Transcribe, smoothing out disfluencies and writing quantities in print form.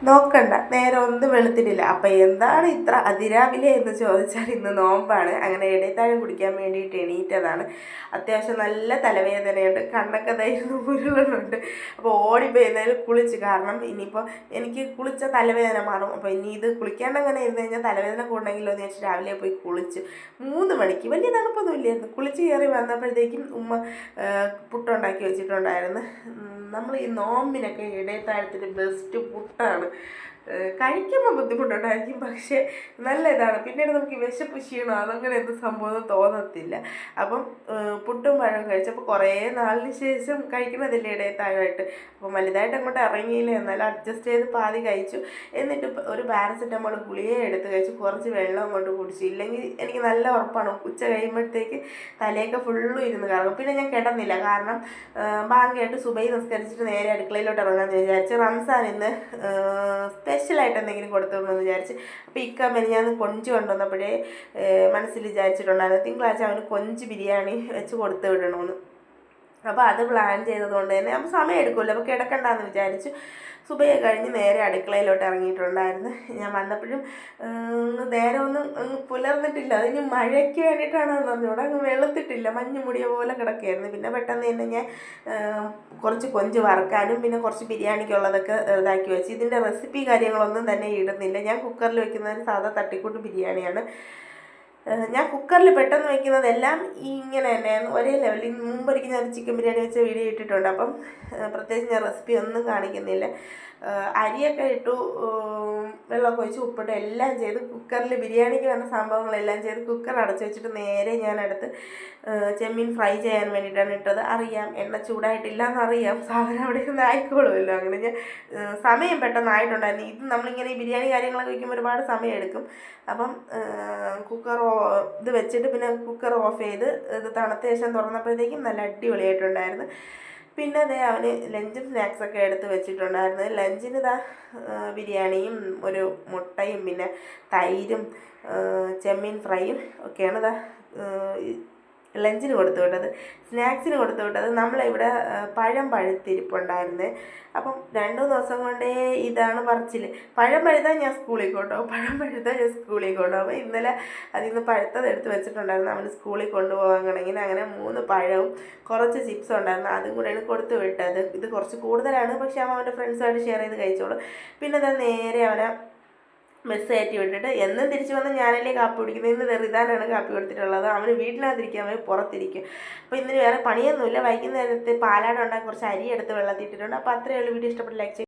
നോക്കണ്ട, നേരെ ഒന്നും വെളുത്തിട്ടില്ല. അപ്പം എന്താണ് ഇത്ര അതിരാവിലെ എന്ന് ചോദിച്ചാൽ ഇന്ന് നോമ്പാണ്. അങ്ങനെ ഇടയത്താഴം കുടിക്കാൻ വേണ്ടിയിട്ട് എണീറ്റതാണ്. അത്യാവശ്യം നല്ല തലവേദനയുണ്ട്, കണ്ണൊക്കെ തയ്യുന്നു ഉരുളുന്നുണ്ട്. അപ്പോൾ ഓടിപ്പോയി എന്തായാലും കുളിച്ച്, കാരണം ഇനിയിപ്പോൾ എനിക്ക് കുളിച്ച തലവേദന മാറും. അപ്പോൾ ഇനി ഇത് കുളിക്കാണ്ട് അങ്ങനെ ഇരുന്ന് കഴിഞ്ഞാൽ തലവേദന കൂടണമെങ്കിലോ എന്ന് വെച്ച് രാവിലെ പോയി കുളിച്ച് 3 മണിക്ക്, വലിയ തണുപ്പൊന്നും ഇല്ലായിരുന്നു. കുളിച്ച് കയറി വന്നപ്പോഴത്തേക്കും ഉമ്മ പുട്ടുണ്ടാക്കി വെച്ചിട്ടുണ്ടായിരുന്നു. നമ്മൾ ഈ നോമ്പിനൊക്കെ ഇടയത്താഴത്തിന് ബെസ്റ്റ് പുട്ടാണ്. കഴിക്കുമ്പോൾ ബുദ്ധിമുട്ടുണ്ടായിരിക്കും, പക്ഷേ നല്ല ഇതാണ്. പിന്നീട് നമുക്ക് വിശപ്പ് ക്ഷീണം അതങ്ങനെ എന്ത് സംഭവം തോന്നത്തില്ല. അപ്പം പുട്ടും പഴവും കഴിച്ചപ്പോൾ കുറേ നാളിന് ശേഷം കഴിക്കണതില്ലേ ഇടയത്താഴമായിട്ട്. അപ്പം വലുതായിട്ട് അങ്ങോട്ട് ഇറങ്ങിയില്ല, എന്നാലും അഡ്ജസ്റ്റ് ചെയ്ത് പാതി കഴിച്ചു. എന്നിട്ട് ഒരു പാരസെറ്റമോൾ ഗുളിക എടുത്ത് കഴിച്ച് കുറച്ച് വെള്ളം അങ്ങോട്ട് കുടിച്ചു. ഇല്ലെങ്കിൽ എനിക്ക് നല്ല ഉറപ്പാണ് ഉച്ച കഴിയുമ്പോഴത്തേക്ക് തലയൊക്കെ ഫുള്ളും ഇരുന്ന് കറങ്ങും. പിന്നെ ഞാൻ കിടന്നില്ല, കാരണം ബാങ്കായിട്ട് സുബൈ നിസ്കരിച്ചിട്ട് നേരെ അടുക്കളയിലോട്ട് ഇറങ്ങാമെന്ന് വിചാരിച്ച്. റംസാൻ ഇന്ന് സ്പെഷ്യലായിട്ട് എന്തെങ്കിലും കൊടുത്തുകൊണ്ടെന്ന് വിചാരിച്ച്. അപ്പോൾ ഇക്ക മെനിഞ്ഞാന്ന് കൊഞ്ച് കൊണ്ടുവന്നപ്പോഴേ മനസ്സിൽ വിചാരിച്ചിട്ടുണ്ടായിരുന്നു തിങ്കളാഴ്ച അവന് കൊഞ്ച് ബിരിയാണി വെച്ച് കൊടുത്തു വിടണമെന്ന്. അപ്പോൾ അത് പ്ലാൻ ചെയ്തതുകൊണ്ട് തന്നെ അപ്പോൾ സമയം എടുക്കുമല്ലോ, അപ്പോൾ കിടക്കണ്ടെന്ന് വിചാരിച്ചു. സുബയെ കഴിഞ്ഞ് നേരെ അടുക്കളയിലോട്ട് ഇറങ്ങിയിട്ടുണ്ടായിരുന്നു. ഞാൻ വന്നപ്പോഴും നേരെ ഒന്നും പുലർന്നിട്ടില്ല. അതിന് മഴയ്ക്ക് വേണ്ടിയിട്ടാണെന്ന് പറഞ്ഞുകൂടെ അങ്ങ് വെളുത്തിട്ടില്ല, മഞ്ഞ് മുടിയ പോലെ കിടക്കുകയായിരുന്നു. പിന്നെ പെട്ടെന്ന് തന്നെ ഞാൻ കുറച്ച് കൊഞ്ച് വറുക്കാനും പിന്നെ കുറച്ച് ബിരിയാണിക്കുള്ളതൊക്കെ ഇതാക്കി വെച്ച്. ഇതിൻ്റെ റെസിപ്പി കാര്യങ്ങളൊന്നും തന്നെ ഇടുന്നില്ല. ഞാൻ കുക്കറിൽ വെക്കുന്നത് സാധാ തട്ടിക്കൂട്ട് ബിരിയാണിയാണ്. ഞാൻ കുക്കറിൽ പെട്ടെന്ന് വയ്ക്കുന്നതെല്ലാം ഇങ്ങനെ തന്നെയാണ്, ഒരേ ലെവലിൽ. മുമ്പൊരിക്കൽ ഞാൻ ചിക്കൻ ബിരിയാണി വെച്ച വീഡിയോ ഇട്ടിട്ടുണ്ട്. അപ്പം പ്രത്യേകിച്ച് ഞാൻ റെസിപ്പി ഒന്നും കാണിക്കുന്നില്ല. അരിയൊക്കെ ഇട്ടു, വെള്ളമൊക്കെ ഒഴിച്ച് ഉപ്പിട്ട് എല്ലാം ചെയ്ത് കുക്കറിൽ ബിരിയാണിക്ക് വേണ്ട സംഭവങ്ങളെല്ലാം ചെയ്ത് കുക്കർ അടച്ചു വെച്ചിട്ട് നേരെ ഞാനടുത്ത് ചെമ്മീൻ ഫ്രൈ ചെയ്യാൻ വേണ്ടിയിട്ടാണ് ഇട്ടത്. അറിയാം എണ്ണ ചൂടായിട്ടില്ല എന്നറിയാം, സാധനം അവിടെ നിന്ന് ആയിക്കോളുമല്ലോ. അങ്ങനെ ഞാൻ സമയം പെട്ടെന്നായിട്ടുണ്ടായിരുന്നു. ഇത് നമ്മളിങ്ങനെ ഈ ബിരിയാണി കാര്യങ്ങളൊക്കെ വയ്ക്കുമ്പോൾ ഒരുപാട് സമയം എടുക്കും. അപ്പം കുക്കർ ഇത് വെച്ചിട്ട് പിന്നെ കുക്കർ ഓഫ് ചെയ്ത് ഇത് തണുത്ത ശേഷം തുറന്നപ്പോഴത്തേക്കും നല്ല അടിപൊളിയായിട്ടുണ്ടായിരുന്നു. പിന്നെ അതേ അവന് ലഞ്ചും സ്നാക്സൊക്കെ എടുത്ത് വെച്ചിട്ടുണ്ടായിരുന്നു. ലഞ്ചിന് ബിരിയാണിയും ഒരു മുട്ടയും പിന്നെ തൈരും ചെമ്മീൻ ഫ്രൈയും ഒക്കെയാണ് ലഞ്ചിന് കൊടുത്തു വിട്ടത്. സ്നാക്സിന് കൊടുത്തു വിട്ടത് നമ്മളിവിടെ പഴം പഴുത്തിരിപ്പുണ്ടായിരുന്നേ. അപ്പം 2 ദിവസം കൊണ്ടേ ഇതാണ് പറച്ചിൽ. പഴം പഴുത്താൽ ഞാൻ സ്കൂളിൽ കൊണ്ടുപോകും, പഴം പഴുത്താൽ ഞാൻ സ്കൂളിൽ കൊണ്ടുപോകും. അപ്പോൾ ഇന്നലെ അതിൽ നിന്ന് പഴുത്തത് എടുത്ത് വെച്ചിട്ടുണ്ടായിരുന്നു അവന് സ്കൂളിൽ കൊണ്ടുപോകാനാണെങ്കിൽ. അങ്ങനെ 3 പഴവും കുറച്ച് ചിപ്സും ഉണ്ടായിരുന്നു, അതും കൂടെയാണ് കൊടുത്തു വിട്ടത്. ഇത് കുറച്ച് കൂടുതലാണ്, പക്ഷേ അവൻ്റെ ഫ്രണ്ട്സുമായിട്ട് ഷെയർ ചെയ്ത് കഴിച്ചോളൂ. പിന്നെ അത് നേരെ അവനെ ബസ് കയറ്റി വിട്ടിട്ട് എന്നും തിരിച്ചു വന്ന് ഞാനല്ലേ കാപ്പി കുടിക്കുന്നത്. ഇന്ന് റിദാനാണ് കാപ്പി കൊടുത്തിട്ടുള്ളത്. അവന് വീട്ടിനകത്തിരിക്കാൻ പോയി പുറത്തിരിക്കും. അപ്പോൾ ഇന്ന് വേറെ പണിയൊന്നുമില്ല. വൈകുന്നേരത്തെ പാലാട ഉണ്ടാക്കി കുറച്ച് അരി എടുത്ത് വെള്ളത്തിട്ടിട്ടുണ്ട്. അപ്പോൾ അത്രയേ ഉള്ളൂ. വീഡിയോ ഇഷ്ടപ്പെട്ട ലൈക്ക്